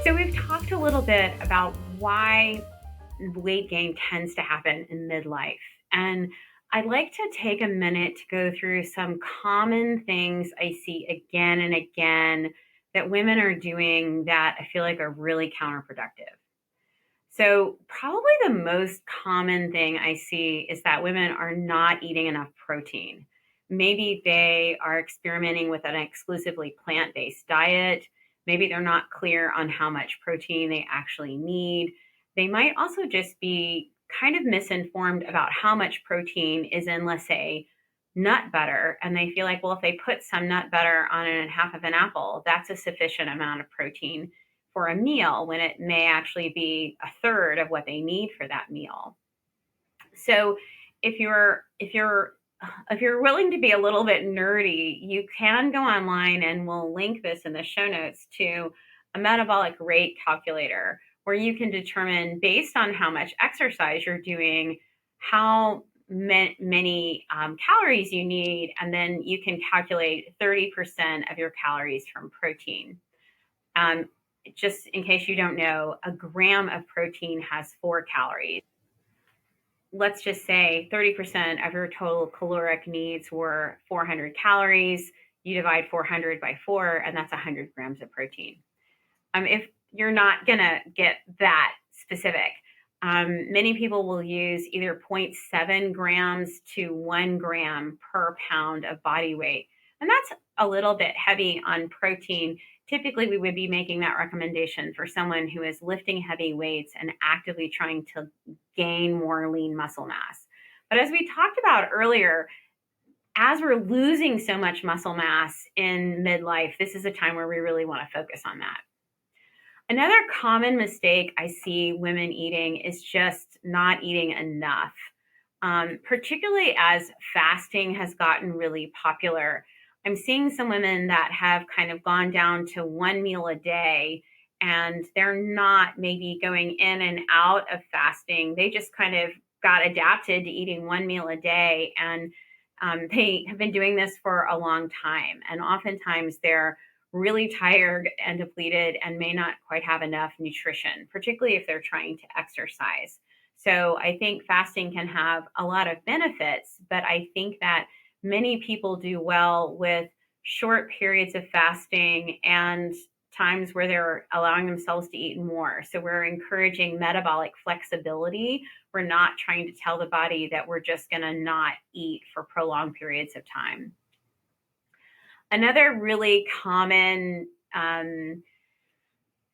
So we've talked a little bit about why weight gain tends to happen in midlife. And I'd like to take a minute to go through some common things I see again and again that women are doing that I feel like are really counterproductive. So, probably the most common thing I see is that women are not eating enough protein. Maybe they are experimenting with an exclusively plant based diet. Maybe they're not clear on how much protein they actually need. They might also just be kind of misinformed about how much protein is in, let's say, nut butter. And they feel like, well, if they put some nut butter on a half of an apple, that's a sufficient amount of protein for a meal when it may actually be a third of what they need for that meal. So if you're willing to be a little bit nerdy, you can go online, and we'll link this in the show notes, to a metabolic rate calculator where you can determine, based on how much exercise you're doing, how many calories you need, and then you can calculate 30% of your calories from protein. Um, just in case you don't know, a gram of protein has 4 calories. Let's just say 30% of your total caloric needs were 400 calories. You divide 400 by 4, and that's 100 grams of protein. If you're not going to get that specific, many people will use either zero point 0.7 grams to 1 gram per pound of body weight. And that's a little bit heavy on protein. Typically, we would be making that recommendation for someone who is lifting heavy weights and actively trying to gain more lean muscle mass. But as we talked about earlier, as we're losing so much muscle mass in midlife, this is a time where we really want to focus on that. Another common mistake I see women eating is just not eating enough, particularly as fasting has gotten really popular. I'm seeing some women that have kind of gone down to one meal a day, and they're not maybe going in and out of fasting. They just kind of got adapted to eating one meal a day, and they have been doing this for a long time. And oftentimes they're really tired and depleted and may not quite have enough nutrition, particularly if they're trying to exercise. So I think fasting can have a lot of benefits, but I think that many people do well with short periods of fasting and times where they're allowing themselves to eat more. So we're encouraging metabolic flexibility. We're not trying to tell the body that we're just going to not eat for prolonged periods of time. Another really common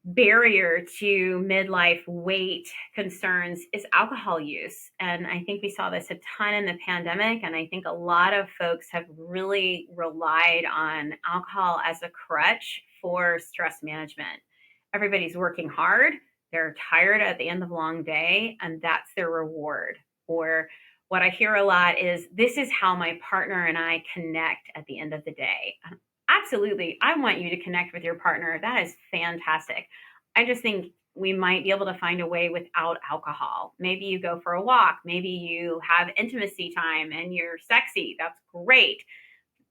barrier to midlife weight concerns is alcohol use. And I think we saw this a ton in the pandemic. And I think a lot of folks have really relied on alcohol as a crutch for stress management. Everybody's working hard. They're tired at the end of a long day, and that's their reward. Or what I hear a lot is, this is how my partner and I connect at the end of the day. Absolutely. I want you to connect with your partner. That is fantastic. I just think we might be able to find a way without alcohol. Maybe you go for a walk. Maybe you have intimacy time and you're sexy. That's great.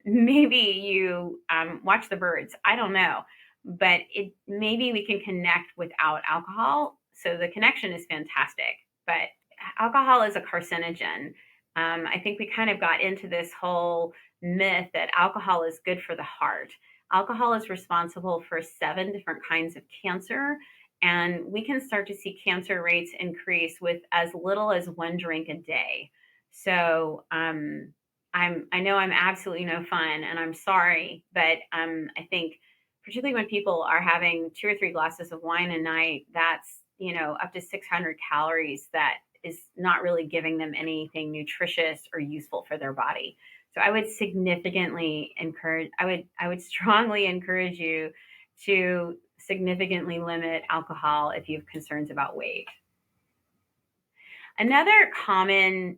Maybe you watch the birds. I don't know. But maybe we can connect without alcohol. So the connection is fantastic. But alcohol is a carcinogen. I think we kind of got into this whole myth that alcohol is good for the heart. Alcohol is responsible for 7 different kinds of cancer, and we can start to see cancer rates increase with as little as 1 drink a day. So I know I'm absolutely no fun, and I'm sorry, but I think particularly when people are having 2 or 3 glasses of wine a night, that's up to 600 calories that is not really giving them anything nutritious or useful for their body. So I would strongly encourage you to significantly limit alcohol if you have concerns about weight. Another common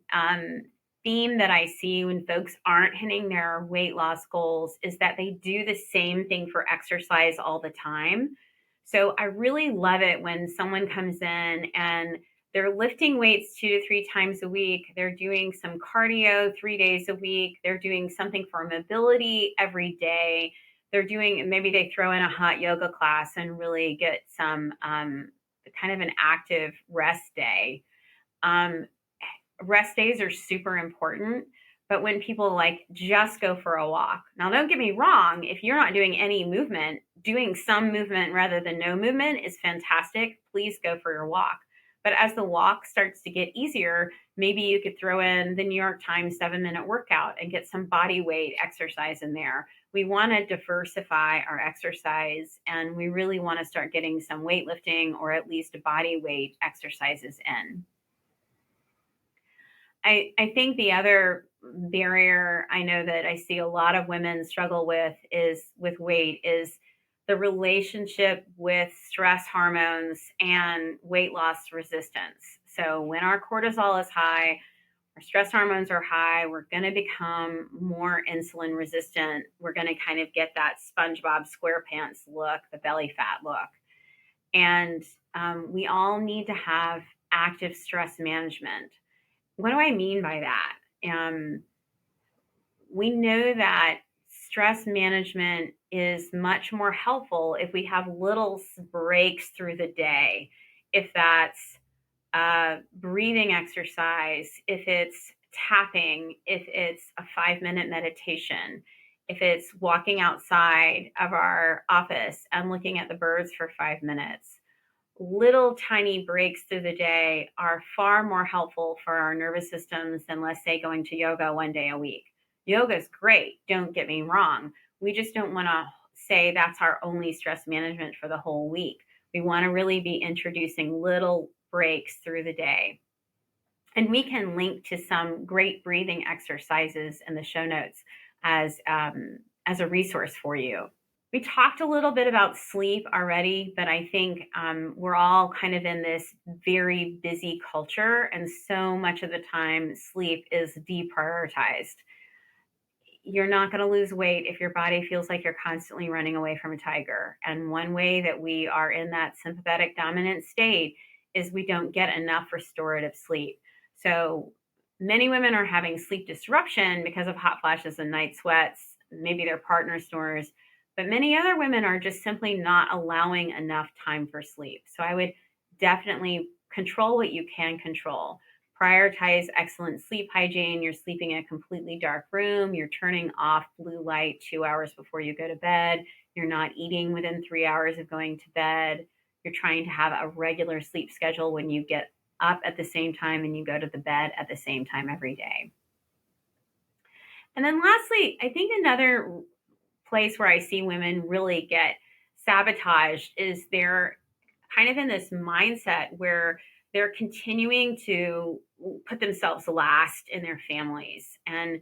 theme that I see when folks aren't hitting their weight loss goals is that they do the same thing for exercise all the time. So I really love it when someone comes in and they're lifting weights 2 to 3 times a week. They're doing some cardio 3 days a week. They're doing something for mobility every day. they're doing, maybe they throw in a hot yoga class and really get some kind of an active rest day. Um, Rest days are super important. But when people like just go for a walk, now don't get me wrong, if you're not doing any movement, doing some movement rather than no movement is fantastic. Please go for your walk. But as the walk starts to get easier, maybe you could throw in the New York Times 7-minute workout and get some body weight exercise in there. We want to diversify our exercise, and we really want to start getting some weightlifting or at least body weight exercises in. I think the other barrier I know that I see a lot of women struggle with weight is the relationship with stress hormones and weight loss resistance. So when our cortisol is high, our stress hormones are high, we're going to become more insulin resistant. We're going to kind of get that SpongeBob SquarePants look, the belly fat look. And we all need to have active stress management. What do I mean by that? We know that stress management is much more helpful if we have little breaks through the day. If that's breathing exercise, if it's tapping, if it's a 5-minute meditation, if it's walking outside of our office and looking at the birds for 5 minutes. Little tiny breaks through the day are far more helpful for our nervous systems than, let's say, going to yoga one day a week. Yoga is great, don't get me wrong. We just don't want to say that's our only stress management for the whole week. We want to really be introducing little breaks through the day. And we can link to some great breathing exercises in the show notes as a resource for you. We talked a little bit about sleep already, but I think we're all kind of in this very busy culture, and so much of the time sleep is deprioritized. You're not going to lose weight if your body feels like you're constantly running away from a tiger. And one way that we are in that sympathetic dominant state is we don't get enough restorative sleep. So many women are having sleep disruption because of hot flashes and night sweats. Maybe their partner snores. But many other women are just simply not allowing enough time for sleep. So I would definitely control what you can control. Prioritize excellent sleep hygiene. You're sleeping in a completely dark room. You're turning off blue light 2 hours before you go to bed. You're not eating within 3 hours of going to bed. You're trying to have a regular sleep schedule when you get up at the same time and you go to the bed at the same time every day. And then lastly, I think another place where I see women really get sabotaged is they're kind of in this mindset where they're continuing to put themselves last in their families. And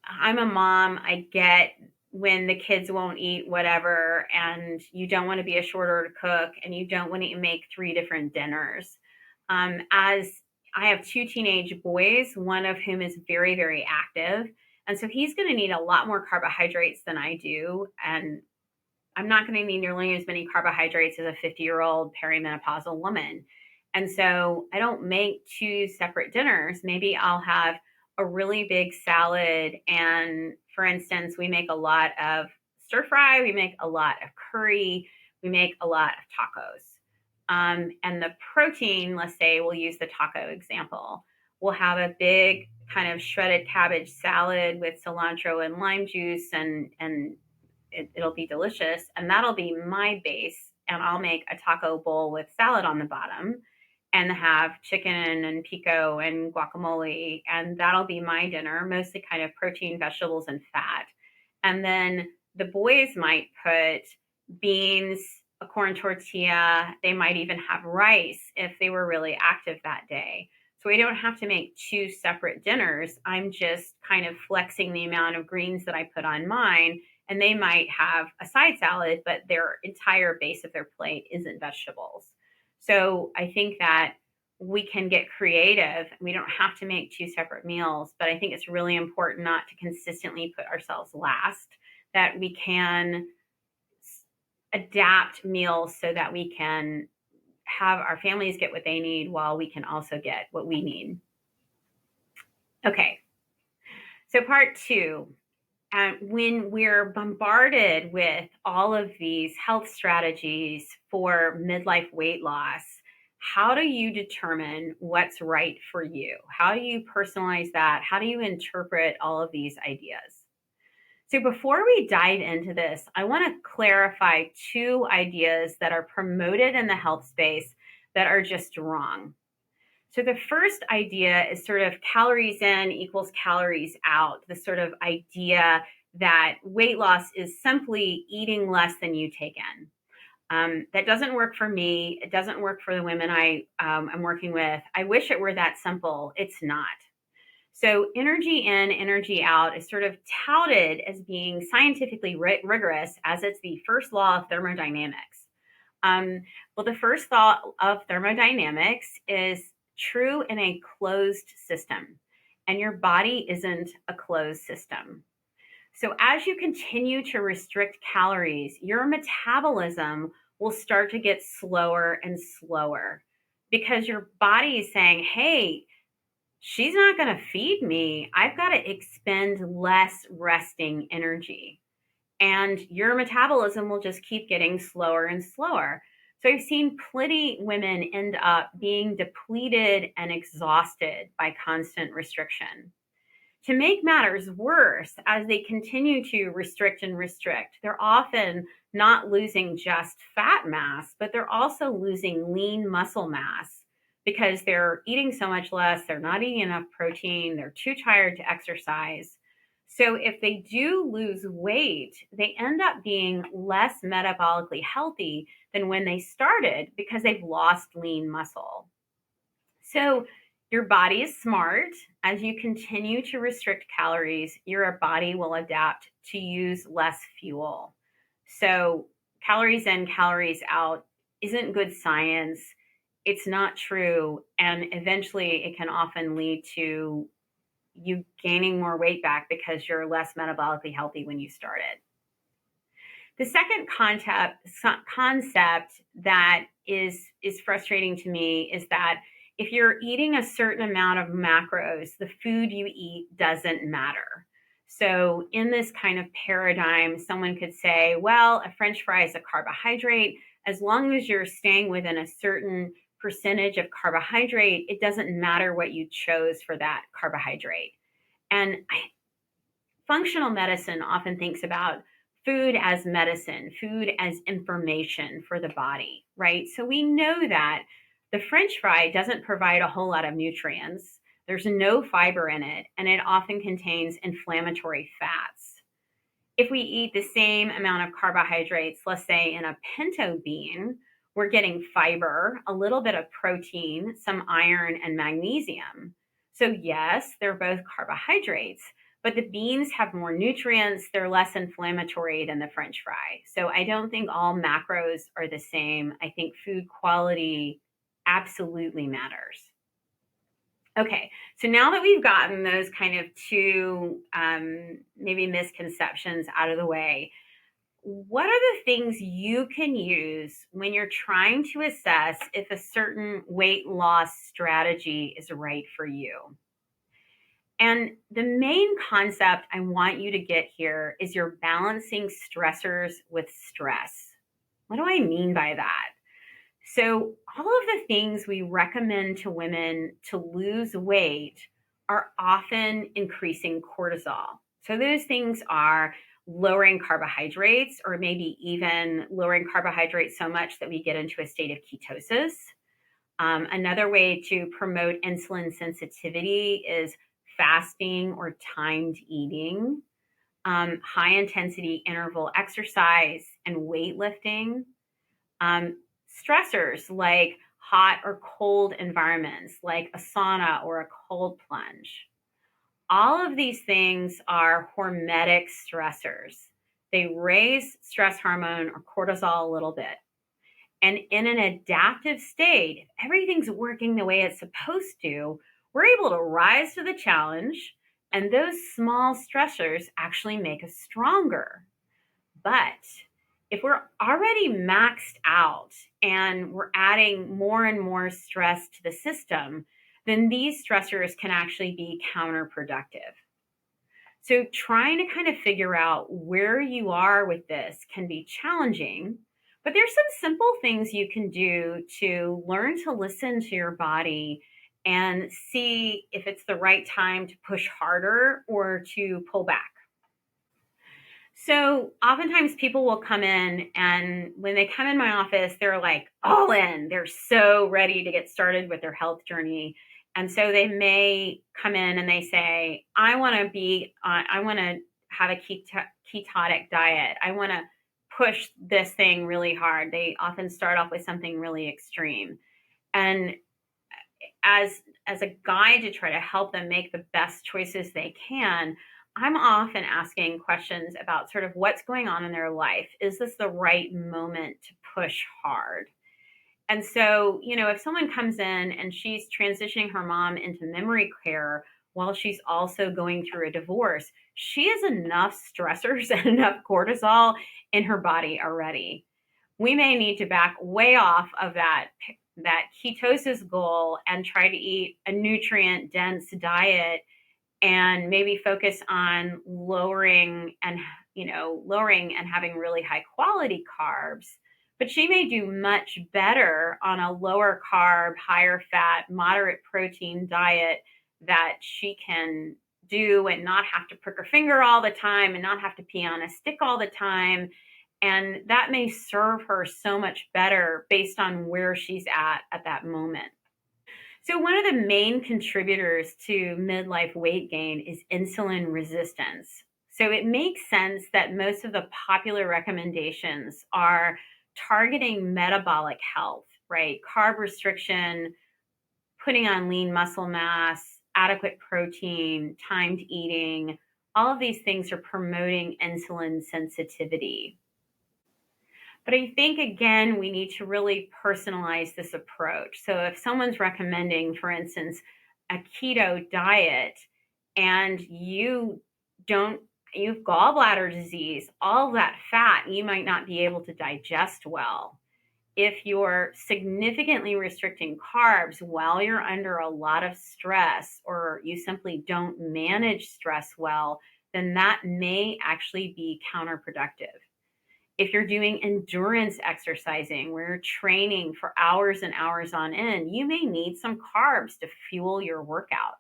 I'm a mom. I get when the kids won't eat whatever, and you don't want to be a short order cook, and you don't want to make 3 different dinners. As I have 2 teenage boys, one of whom is very, very active. And so he's going to need a lot more carbohydrates than I do. And I'm not going to need nearly as many carbohydrates as a 50-year-old perimenopausal woman. And so I don't make 2 separate dinners. Maybe I'll have a really big salad. And for instance, we make a lot of stir fry. We make a lot of curry. We make a lot of tacos. And the protein, let's say we'll use the taco example. We'll have a big kind of shredded cabbage salad with cilantro and lime juice, and it'll be delicious. And that'll be my base. And I'll make a taco bowl with salad on the bottom and have chicken and pico and guacamole. And that'll be my dinner, mostly kind of protein, vegetables, and fat. And then the boys might put beans, a corn tortilla. They might even have rice if they were really active that day. So we don't have to make 2 separate dinners. I'm just kind of flexing the amount of greens that I put on mine. And they might have a side salad, but their entire base of their plate isn't vegetables. So I think that we can get creative. We don't have to make 2 separate meals, but I think it's really important not to consistently put ourselves last, that we can adapt meals so that we can have our families get what they need while we can also get what we need. Okay. So part 2, And when we're bombarded with all of these health strategies for midlife weight loss, how do you determine what's right for you? How do you personalize that? How do you interpret all of these ideas? So, before we dive into this, I want to clarify two ideas that are promoted in the health space that are just wrong. So the first idea is sort of calories in equals calories out, the sort of idea that weight loss is simply eating less than you take in. That doesn't work for me. It doesn't work for the women I'm working with. I wish it were that simple. It's not. So energy in, energy out is sort of touted as being scientifically rigorous, as it's the first law of thermodynamics. Well, the first law of thermodynamics is true in a closed system, and your body isn't a closed system. So, as you continue to restrict calories, your metabolism will start to get slower and slower because your body is saying, hey, she's not going to feed me. I've got to expend less resting energy, and your metabolism will just keep getting slower and slower. So I've seen plenty women end up being depleted and exhausted by constant restriction. To make matters worse, as they continue to restrict and restrict, they're often not losing just fat mass, but they're also losing lean muscle mass because they're eating so much less, they're not eating enough protein, they're too tired to exercise. So if they do lose weight, they end up being less metabolically healthy than when they started because they've lost lean muscle. So your body is smart. As you continue to restrict calories, your body will adapt to use less fuel. So calories in, calories out isn't good science. It's not true. And eventually it can often lead to you gaining more weight back because you're less metabolically healthy when you started. The second concept that is frustrating to me is that if you're eating a certain amount of macros, the food you eat doesn't matter. So in this kind of paradigm, someone could say, well, a French fry is a carbohydrate. As long as you're staying within a certain percentage of carbohydrate, it doesn't matter what you chose for that carbohydrate. And functional medicine often thinks about food as medicine, food as information for the body, right? So we know that the French fry doesn't provide a whole lot of nutrients. There's no fiber in it, and it often contains inflammatory fats. If we eat the same amount of carbohydrates, let's say in a pinto bean, we're getting fiber, a little bit of protein, some iron, and magnesium. So, yes, they're both carbohydrates, but the beans have more nutrients. They're less inflammatory than the French fry. So, I don't think all macros are the same. I think food quality absolutely matters. Okay, so now that we've gotten those kind of two maybe misconceptions out of the way, what are the things you can use when you're trying to assess if a certain weight loss strategy is right for you? And the main concept I want you to get here is you're balancing stressors with stress. What do I mean by that? So, all of the things we recommend to women to lose weight are often increasing cortisol. So, those things are lowering carbohydrates, or maybe even lowering carbohydrates so much that we get into a state of ketosis. Another way to promote insulin sensitivity is fasting or timed eating, high intensity interval exercise, and weightlifting. Stressors like hot or cold environments, like a sauna or a cold plunge. All of these things are hormetic stressors. They raise stress hormone or cortisol a little bit. And in an adaptive state, if everything's working the way it's supposed to, we're able to rise to the challenge, and those small stressors actually make us stronger. But if we're already maxed out and we're adding more and more stress to the system, then these stressors can actually be counterproductive. So trying to kind of figure out where you are with this can be challenging, but there's some simple things you can do to learn to listen to your body and see if it's the right time to push harder or to pull back. So oftentimes people will come in, and when they come in my office, they're like all in. They're so ready to get started with their health journey. And so they may come in and they say, I want to have a ketotic diet. I want to push this thing really hard. They often start off with something really extreme. And as a guide to try to help them make the best choices they can, I'm often asking questions about sort of what's going on in their life. Is this the right moment to push hard? And so, if someone comes in and she's transitioning her mom into memory care while she's also going through a divorce, she has enough stressors and enough cortisol in her body already. We may need to back way off of that ketosis goal and try to eat a nutrient dense diet and maybe focus on lowering and having really high quality carbs. But she may do much better on a lower carb, higher fat, moderate protein diet that she can do and not have to prick her finger all the time and not have to pee on a stick all the time. And that may serve her so much better based on where she's at that moment. So, one of the main contributors to midlife weight gain is insulin resistance. So, it makes sense that most of the popular recommendations are targeting metabolic health, right? Carb restriction, putting on lean muscle mass, adequate protein, timed eating. All of these things are promoting insulin sensitivity. But I think, again, we need to really personalize this approach. So if someone's recommending, for instance, a keto diet and don't, you've gallbladder disease, all that fat you might not be able to digest well. If you're significantly restricting carbs while you're under a lot of stress, or you simply don't manage stress well, then that may actually be counterproductive. If you're doing endurance exercising where you're training for hours and hours on end, you may need some carbs to fuel your workout.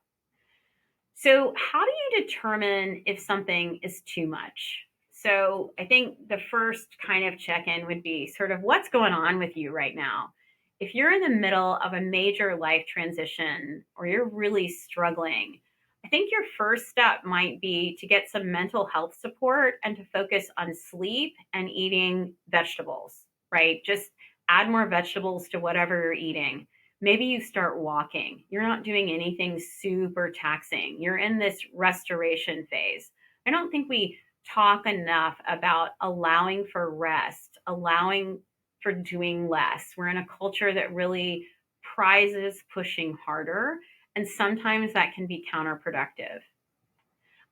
So, how do you determine if something is too much? So, I think the first kind of check in would be sort of what's going on with you right now. If you're in the middle of a major life transition or you're really struggling, I think your first step might be to get some mental health support and to focus on sleep and eating vegetables, right? Just add more vegetables to whatever you're eating. Maybe you start walking. You're not doing anything super taxing. You're in this restoration phase. I don't think we talk enough about allowing for rest, allowing for doing less. We're in a culture that really prizes pushing harder, and sometimes that can be counterproductive.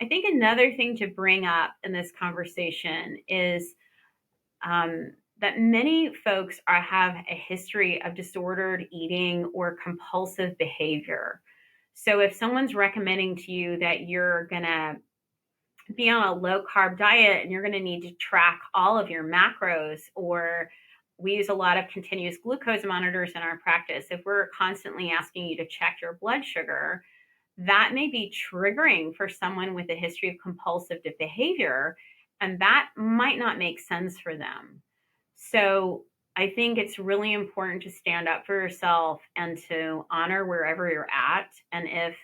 I think another thing to bring up in this conversation is that many folks have a history of disordered eating or compulsive behavior. So if someone's recommending to you that you're going to be on a low carb diet and you're going to need to track all of your macros, or we use a lot of continuous glucose monitors in our practice. If we're constantly asking you to check your blood sugar, that may be triggering for someone with a history of compulsive behavior, and that might not make sense for them. So I think it's really important to stand up for yourself and to honor wherever you're at. And if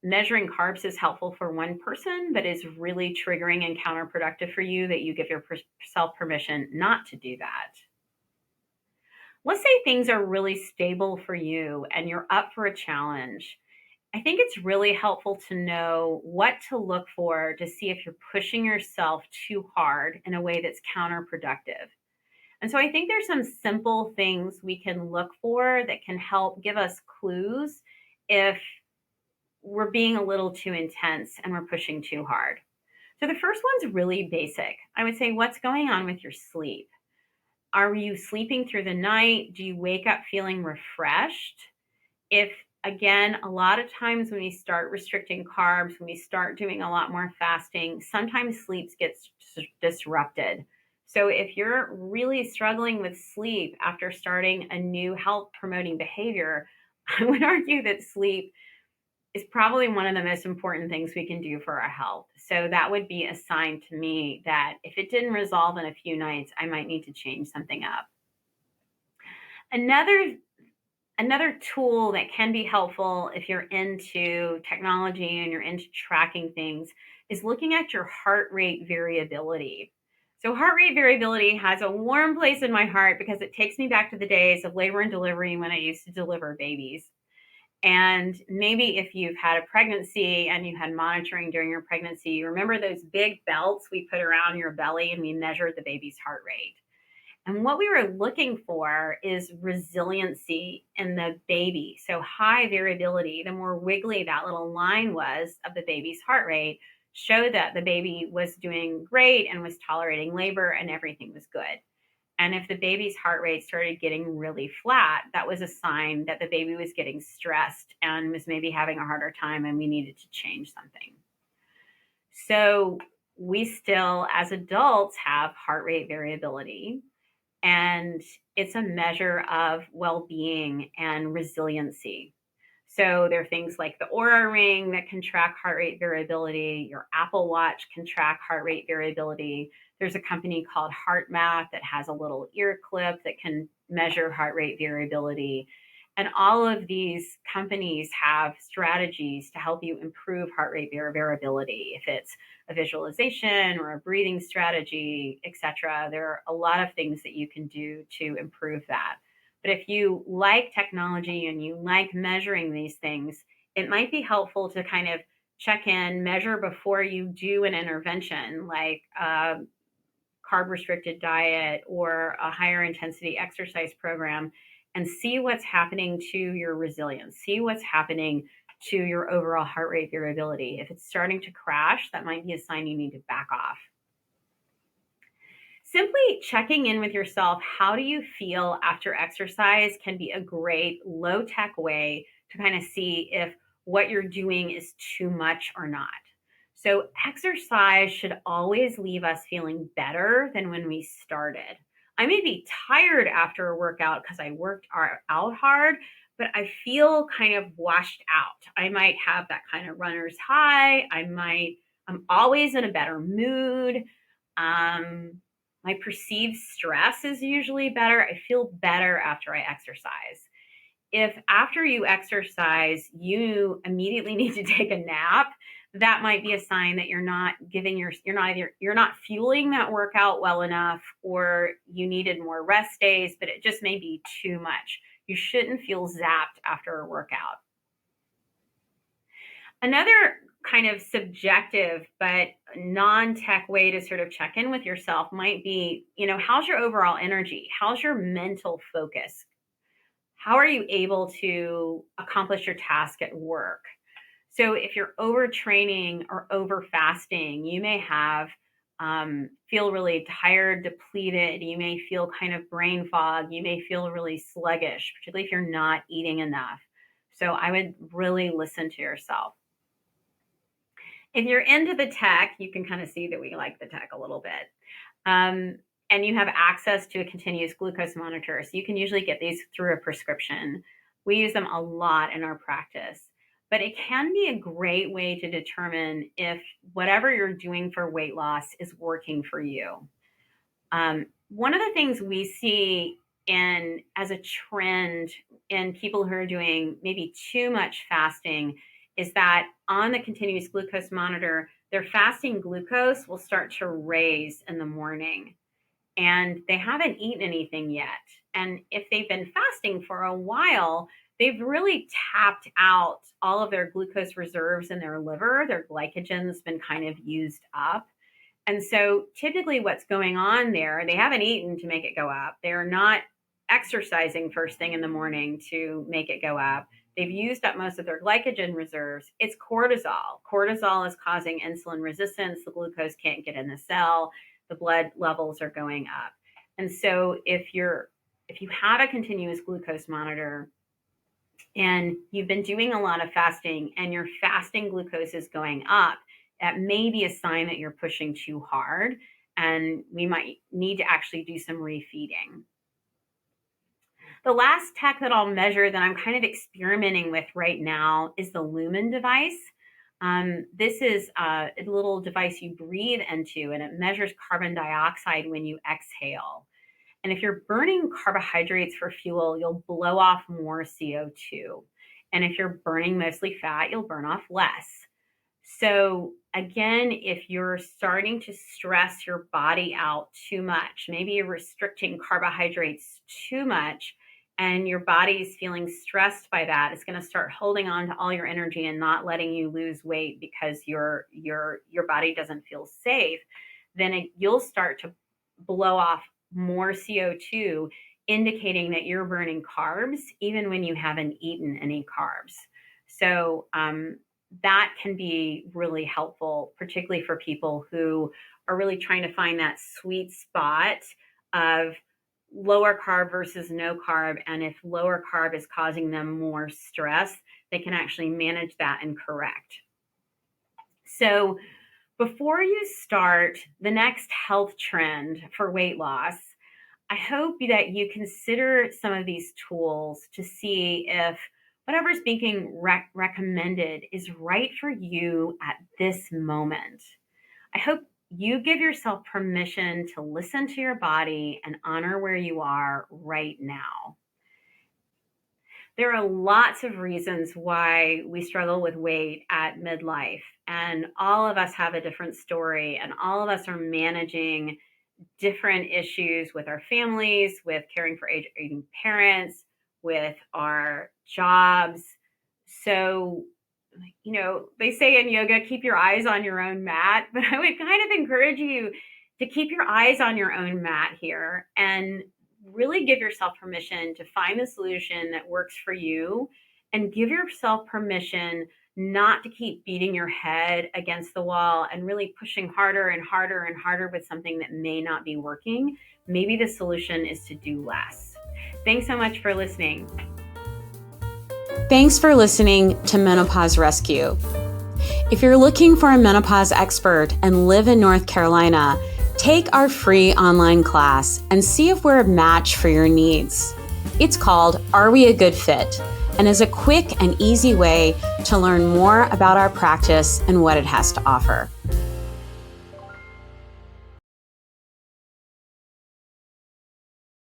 measuring carbs is helpful for one person, but is really triggering and counterproductive for you, that you give yourself permission not to do that. Let's say things are really stable for you and you're up for a challenge. I think it's really helpful to know what to look for to see if you're pushing yourself too hard in a way that's counterproductive. And so I think there's some simple things we can look for that can help give us clues if we're being a little too intense and we're pushing too hard. So the first one's really basic. I would say, what's going on with your sleep? Are you sleeping through the night? Do you wake up feeling refreshed? If again, a lot of times when we start restricting carbs, when we start doing a lot more fasting, sometimes sleep gets disrupted. So if you're really struggling with sleep after starting a new health promoting behavior, I would argue that sleep is probably one of the most important things we can do for our health. So that would be a sign to me that if it didn't resolve in a few nights, I might need to change something up. Another tool that can be helpful if you're into technology and you're into tracking things is looking at your heart rate variability. So heart rate variability has a warm place in my heart because it takes me back to the days of labor and delivery when I used to deliver babies. And maybe if you've had a pregnancy and you had monitoring during your pregnancy, you remember those big belts we put around your belly and we measured the baby's heart rate. And what we were looking for is resiliency in the baby. So high variability, the more wiggly that little line was of the baby's heart rate, showed that the baby was doing great and was tolerating labor and everything was good. And if the baby's heart rate started getting really flat, that was a sign that the baby was getting stressed and was maybe having a harder time and we needed to change something. So we still, as adults, have heart rate variability, and it's a measure of well-being and resiliency. So there are things like the Aura Ring that can track heart rate variability. Your Apple Watch can track heart rate variability. There's a company called HeartMath that has a little ear clip that can measure heart rate variability. And all of these companies have strategies to help you improve heart rate variability. If it's a visualization or a breathing strategy, etc., there are a lot of things that you can do to improve that. But if you like technology and you like measuring these things, it might be helpful to kind of check in, measure before you do an intervention like a carb restricted diet or a higher intensity exercise program, and see what's happening to your resilience, see what's happening to your overall heart rate variability. If it's starting to crash, that might be a sign you need to back off. Simply checking in with yourself, how do you feel after exercise, can be a great low tech way to kind of see if what you're doing is too much or not. So, exercise should always leave us feeling better than when we started. I may be tired after a workout because I worked out hard, but I feel kind of washed out. I might have that kind of runner's high. I'm always in a better mood. My perceived stress is usually better. I feel better after I exercise. If after you exercise, you immediately need to take a nap, that might be a sign that you're not fueling that workout well enough, or you needed more rest days, but it just may be too much. You shouldn't feel zapped after a workout. Another kind of subjective but non-tech way to sort of check in with yourself might be, how's your overall energy? How's your mental focus? How are you able to accomplish your task at work? So if you're overtraining or over fasting, you may feel really tired, depleted. You may feel kind of brain fog. You may feel really sluggish, particularly if you're not eating enough. So I would really listen to yourself. If you're into the tech, you can kind of see that we like the tech a little bit. And you have access to a continuous glucose monitor. So you can usually get these through a prescription. We use them a lot in our practice. But it can be a great way to determine if whatever you're doing for weight loss is working for you. One of the things we see as a trend in people who are doing maybe too much fasting is that on the continuous glucose monitor, their fasting glucose will start to raise in the morning and they haven't eaten anything yet. And if they've been fasting for a while, they've really tapped out all of their glucose reserves in their liver. Their glycogen's been kind of used up. And so typically what's going on there, they haven't eaten to make it go up. They're not exercising first thing in the morning to make it go up. They've used up most of their glycogen reserves. It's cortisol. Cortisol is causing insulin resistance. The glucose can't get in the cell. The blood levels are going up. And so if you have a continuous glucose monitor, and you've been doing a lot of fasting and your fasting glucose is going up, that may be a sign that you're pushing too hard and we might need to actually do some refeeding. The last tech that I'll measure that I'm kind of experimenting with right now is the Lumen device. This is a little device you breathe into, and it measures carbon dioxide when you exhale. And if you're burning carbohydrates for fuel, you'll blow off more CO2. And if you're burning mostly fat, you'll burn off less. So, again, if you're starting to stress your body out too much, maybe you're restricting carbohydrates too much, and your body is feeling stressed by that, it's going to start holding on to all your energy and not letting you lose weight because your body doesn't feel safe. Then you'll start to blow off more CO2, indicating that you're burning carbs even when you haven't eaten any carbs. So that can be really helpful, particularly for people who are really trying to find that sweet spot of lower carb versus no carb. And if lower carb is causing them more stress, they can actually manage that and correct. So before you start the next health trend for weight loss, I hope that you consider some of these tools to see if whatever's being recommended is right for you at this moment. I hope you give yourself permission to listen to your body and honor where you are right now. There are lots of reasons why we struggle with weight at midlife, and all of us have a different story, and all of us are managing different issues with our families, with caring for aging parents, with our jobs. So, they say in yoga, keep your eyes on your own mat, but I would kind of encourage you to keep your eyes on your own mat here and really give yourself permission to find the solution that works for you, and give yourself permission not to keep beating your head against the wall and really pushing harder and harder and harder with something that may not be working. Maybe the solution is to do less. Thanks so much for listening. Thanks for listening to Menopause Rescue. If you're looking for a menopause expert and live in North Carolina, take our free online class and see if we're a match for your needs. It's called Are We a Good Fit? And is a quick and easy way to learn more about our practice and what it has to offer.